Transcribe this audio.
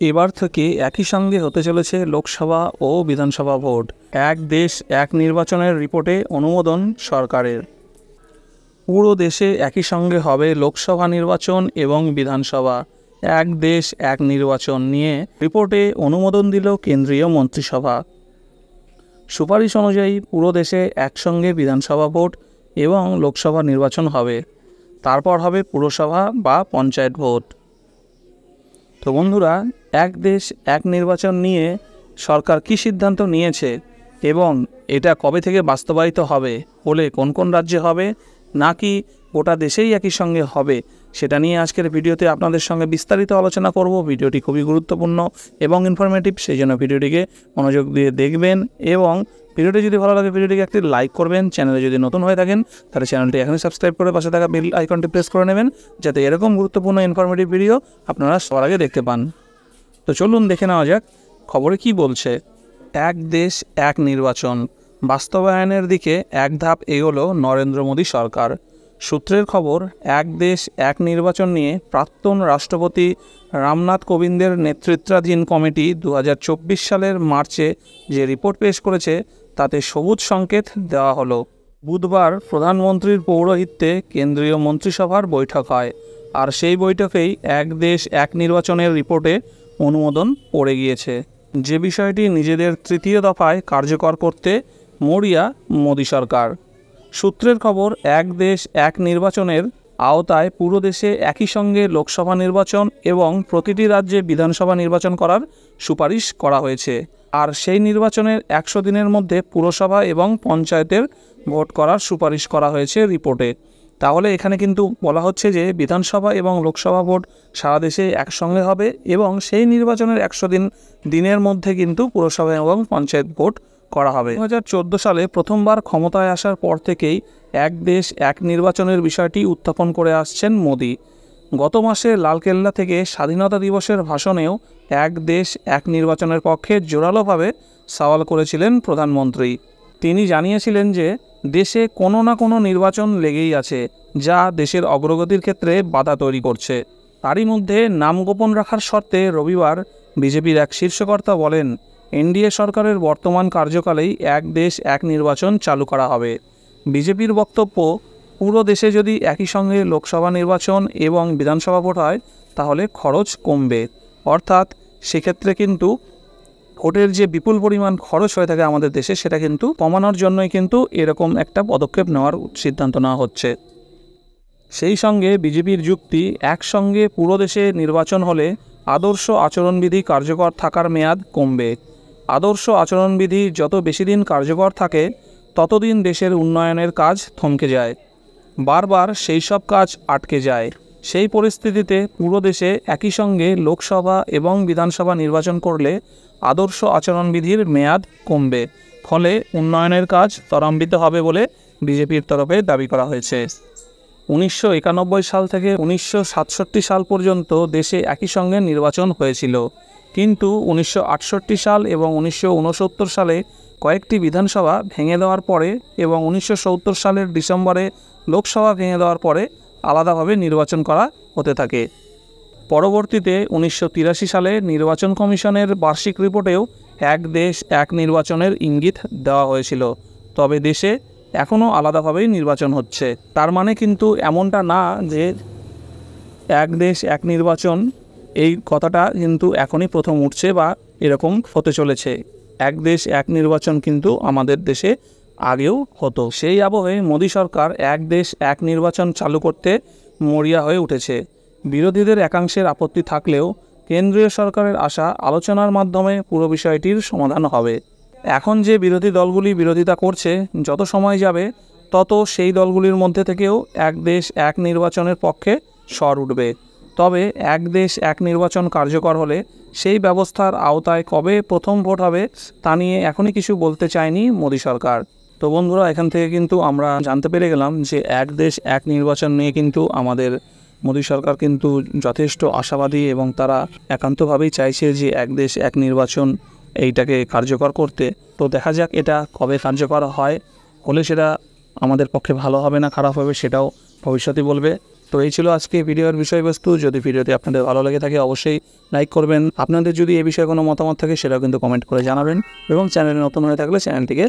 এবার থেকে একই সঙ্গে হতে চলেছে লোকসভা ও বিধানসভা ভোট। এক দেশ এক নির্বাচনের রিপোর্টে অনুমোদন সরকারের। পুরো দেশে একই সঙ্গে হবে লোকসভা নির্বাচন এবং বিধানসভা। এক দেশ এক নির্বাচন নিয়ে রিপোর্টে অনুমোদন দিল কেন্দ্রীয় মন্ত্রিসভা। সুপারিশ অনুযায়ী পুরো দেশে একসঙ্গে বিধানসভা ভোট এবং লোকসভা নির্বাচন হবে। তারপর হবে পুরসভা বা পঞ্চায়েত ভোট। তো বন্ধুরা, এক দেশ এক নির্বাচন নিয়ে সরকার কী সিদ্ধান্ত নিয়েছে এবং এটা কবে থেকে বাস্তবায়িত হবে, হলে কোন কোন রাজ্যে হবে, নাকি গোটা দেশেই একই সঙ্গে হবে, সেটা নিয়ে আজকের ভিডিওতে আপনাদের সঙ্গে বিস্তারিত আলোচনা করব। ভিডিওটি খুবই গুরুত্বপূর্ণ এবং ইনফরমেটিভ, সেই জন্য ভিডিওটিকে মনোযোগ দিয়ে দেখবেন এবং ভিডিওটি যদি ভালো লাগে ভিডিওটিকে একটি লাইক করবেন। চ্যানেলে যদি নতুন হয়ে থাকেন তাহলে চ্যানেলটি এখনই সাবস্ক্রাইব করে পাশে থাকা বেল আইকনটি প্রেস করে নেবেন, যাতে এরকম গুরুত্বপূর্ণ ইনফরমেটিভ ভিডিও আপনারা সবার আগে দেখতে পান। তো চলুন দেখে নেওয়া যাক খবরে কি বলছে। এক দেশ এক নির্বাচন বাস্তবায়নের দিকে এক ধাপ এগোলো নরেন্দ্র মোদী সরকার। সূত্রের খবর, এক দেশ এক নির্বাচন নিয়ে প্রাক্তন রাষ্ট্রপতি রামনাথ কোবিন্দের নেতৃত্বাধীন কমিটি 2024 সালের মার্চে যে রিপোর্ট পেশ করেছে তাতে সবুজ সংকেত দেওয়া হলো। বুধবার প্রধানমন্ত্রীর পৌরোহিত্যে কেন্দ্রীয় মন্ত্রিসভার বৈঠক হয়, আর সেই বৈঠকেই এক দেশ এক নির্বাচনের রিপোর্টে অনুমোদন পড়ে গিয়েছে, যে বিষয়টি নিজেদের তৃতীয় দফায় কার্যকর করতে মরিয়া মোদী সরকার। সূত্রের খবর, এক দেশ এক নির্বাচনের আওতায় পুরো দেশে একই সঙ্গে লোকসভা নির্বাচন এবং প্রতিটি রাজ্যে বিধানসভা নির্বাচন করার সুপারিশ করা হয়েছে, আর সেই নির্বাচনের 100 দিনের মধ্যে পুরসভা এবং পঞ্চায়েতের ভোট করার সুপারিশ করা হয়েছে রিপোর্টে। তাহলে এখানে কিন্তু বলা হচ্ছে যে বিধানসভা এবং লোকসভা ভোট সারা দেশে একসঙ্গে হবে এবং সেই নির্বাচনের 100 দিনের মধ্যে কিন্তু পুরসভা এবং পঞ্চায়েত ভোট করা হবে। 2014 সালে প্রথমবার ক্ষমতায় আসার পর থেকেই এক দেশ এক নির্বাচনের বিষয়টি উত্থাপন করে আসছেন মোদি। গত মাসে লালকেল্লা থেকে স্বাধীনতা দিবসের ভাষণেও এক দেশ এক নির্বাচনের পক্ষে জোরালোভাবে সওয়াল করেছিলেন প্রধানমন্ত্রী। তিনি জানিয়েছিলেন যে দেশে কোনো না কোনো নির্বাচন লেগেই আছে, যা দেশের অগ্রগতির ক্ষেত্রে বাধা তৈরি করছে। তারই মধ্যে নাম গোপন রাখার শর্তে রবিবার বিজেপির এক শীর্ষকর্তা বলেন, এনডিএ সরকারের বর্তমান কার্যকালেই এক দেশ এক নির্বাচন চালু করা হবে। বিজেপির বক্তব্য, পুরো দেশে যদি একই সঙ্গে লোকসভা নির্বাচন এবং বিধানসভা ভোট হয় তাহলে খরচ কমবে, অর্থাৎ সেক্ষেত্রে কিন্তু ভোটের যে বিপুল পরিমাণ খরচ হয়ে থাকে আমাদের দেশে সেটা কিন্তু কমানোর জন্যই কিন্তু এরকম একটা পদক্ষেপ নেওয়ার সিদ্ধান্ত নেওয়া হচ্ছে। সেই সঙ্গে বিজেপির যুক্তি, একসঙ্গে পুরো দেশে নির্বাচন হলে আদর্শ আচরণবিধি কার্যকর থাকার মেয়াদ কমবে। আদর্শ আচরণবিধি যত বেশি দিন কার্যকর থাকে ততদিন দেশের উন্নয়নের কাজ থমকে যায়, বারবার সেই সব কাজ আটকে যায়। সেই পরিস্থিতিতে পুরো দেশে একই সঙ্গে লোকসভা এবং বিধানসভা নির্বাচন করলে আদর্শ আচরণবিধির মেয়াদ কমবে, ফলে উন্নয়নের কাজ ত্বরান্বিত হবে বলে বিজেপির তরফে দাবি করা হয়েছে। 1991 সাল থেকে 1967 সাল পর্যন্ত দেশে একই সঙ্গে নির্বাচন হয়েছিল, কিন্তু 1968 সাল এবং 1969 সালে কয়েকটি বিধানসভা ভেঙে দেওয়ার পরে এবং 1970 সালের ডিসেম্বরে লোকসভা ভেঙে দেওয়ার পরে আলাদাভাবে নির্বাচন করা হতে থাকে। পরবর্তীতে 1983 সালে নির্বাচন কমিশনের বার্ষিক রিপোর্টেও এক দেশ এক নির্বাচনের ইঙ্গিত দেওয়া হয়েছিল, তবে দেশে এখনও আলাদাভাবেই নির্বাচন হচ্ছে। তার মানে কিন্তু এমনটা না যে এক দেশ এক নির্বাচন, এই কথাটা কিন্তু এখনই প্রথম উঠছে বা এরকম হতে চলেছে। এক দেশ এক নির্বাচন কিন্তু আমাদের দেশে আগেও হতো। সেই আবহে মোদী সরকার এক দেশ এক নির্বাচন চালু করতে মরিয়া হয়ে উঠেছে। বিরোধীদের একাংশের আপত্তি থাকলেও কেন্দ্রীয় সরকারের আশা আলোচনার মাধ্যমে পুরো বিষয়টির সমাধান হবে। এখন যে বিরোধী দলগুলি বিরোধিতা করছে, যত সময় যাবে তত সেই দলগুলির মধ্যে থেকেও এক দেশ এক নির্বাচনের পক্ষে স্বর উঠবে। তবে এক দেশ এক নির্বাচন কার্যকর হলে সেই ব্যবস্থার আওতায় কবে প্রথম ভোট হবে তা নিয়ে এখনই কিছু বলতে চায়নি মোদী সরকার। তো বন্ধুরা, এখান থেকে কিন্তু আমরা জানতে পেরে গেলাম যে এক দেশ এক নির্বাচন নিয়ে কিন্তু আমাদের মোদী সরকার কিন্তু যথেষ্ট আশাবাদী এবং তারা একান্তভাবেই চাইছে যে এক দেশ এক নির্বাচন এইটাকে কার্যকর করতে। তো দেখা যাক এটা কবে কার্যকর হয়, হলে সেটা আমাদের পক্ষে ভালো হবে না খারাপ হবে সেটাও ভবিষ্যতে বলবে। তো এই ছিল আজকে ভিডিওর বিষয়বস্তু। যদি ভিডিওটি আপনাদের ভালো লেগে থাকে অবশ্যই লাইক করবেন। আপনাদের যদি এই বিষয়ে কোনো মতামত থাকে সেটাও কিন্তু কমেন্ট করে জানাবেন এবং চ্যানেলে নতুন হয়ে থাকলে চ্যানেলটিকে